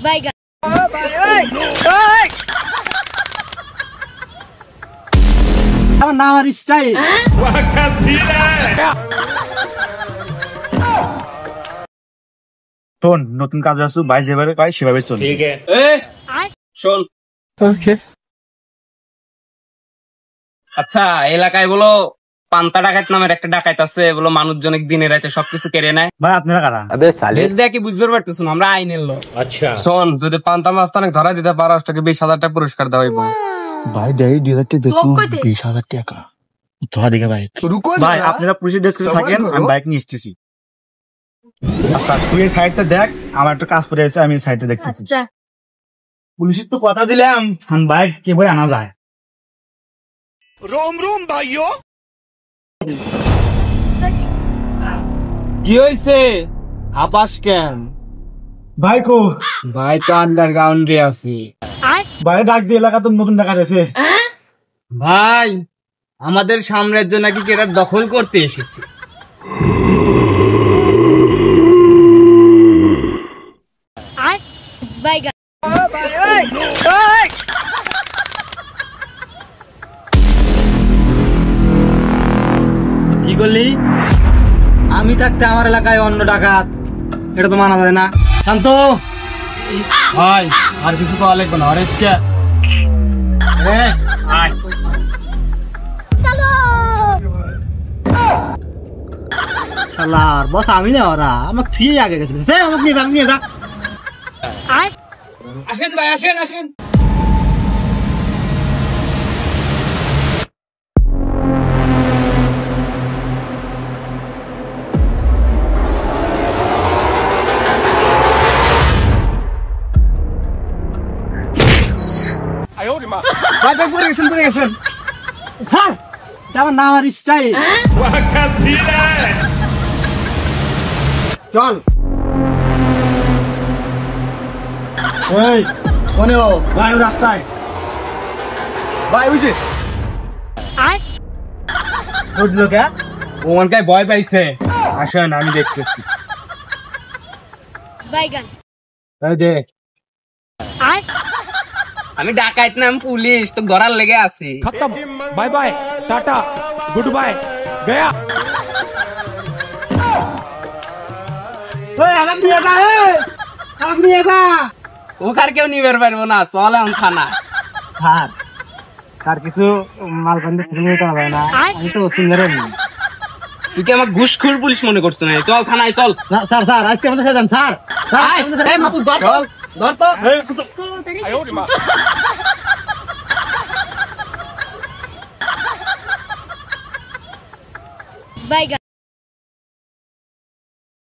বাইগান আমার নাম আর স্টাইল শোন, নতুন কাজ আসু ভাই যেভাবে পাই সেভাবে চল। ঠিক আছে শোন। ওকে। আচ্ছা, এলাকায় বলো পান্তা ডাকাত নামের একটা ডাকাত আছে, বলো মানুষজন দিনে রাতে সবকিছু কেড়ে নেয়। ভাই আপনারা কারা? বেশ দেয়া কি বুঝতে পারতেছ না, আমরা আইনের লোক। আচ্ছা শোন, যদি পান্তা মাছ তাকে ধরা দিতে পারো তোকে 20,000 টাকা পুরস্কার দেওয়া হইব। ভাই দেই 20,000 টাকা ধরা দিকে ভাই। ভাই আপনারা পুলিশের ডেস্কে থাকেন, আমি বাইক নিয়ে এসেছি। আচ্ছা তুই এই সাইডটা দেখ, আমার একটা কাজ পড়ে আছে, আমি সাইডটা দেখতেছি। আচ্ছা পুলিশের তো কথা দিলাম, আমি বাইক কে বই আনা যায়। रोम रोम भाइयों কি হয়েছে আপাস কেন? ভাই কো? ভাই তো আন্ডারগ্রাউন্ডে আছি। ভাই ডাক দিয়ে এলাকা তো নতুন ডাকা আছে। ভাই আমাদের সাম্রাজ্য নাকি কেরা দখল করতে এসেছে। বাইগান কি করলি? আমি থাকতে আমার এলাকায় অন্য ডাকাত, এটা তো মানা যায় না। শান্ত ভাই আর কিছু পাওয়া লাগবে না, অরেস্টে শালার বস আমি না, ওরা আমাকে ঠিক আগে গেছিল। আমাকে নিয়ে যা, আমাকে নিয়ে যা। আসেন ভাই, আসেন আসেন। ভাই ভাই পড়ে গেছেন, পড়ে গেছেন। স্যার আমার নাম আর স্টাইল। চল এই কোনে ও ভাই ও রাস্তায় ভাই বুঝে উঠলো কে? ও মনকায় ভয় পাইছে। আসেন আমি দেখতেছি। বাইগান এই দেখ, আমি ডাকাইত না, আমি পুলিশ, তো ধরার লেগে আছি। खत्म bye bye tata goodbye गया ওই আমাকে নিয়ে যা, আমাকে নিয়ে যা। ওখার কেউ নিবার পারবো না, চল এখন থানা। স্যার তার কিছু মাল বন্ধ করে নিতে হবে না, আমি তো সিঙ্গারের না। তুই কি আমার ঘুষখোর পুলিশ মনে করছো না? চল থানায় চল। স্যার স্যার আজকে আমাদের সাথে যান স্যার। এই মাপুস ধর তো, ধর তো। বাইগান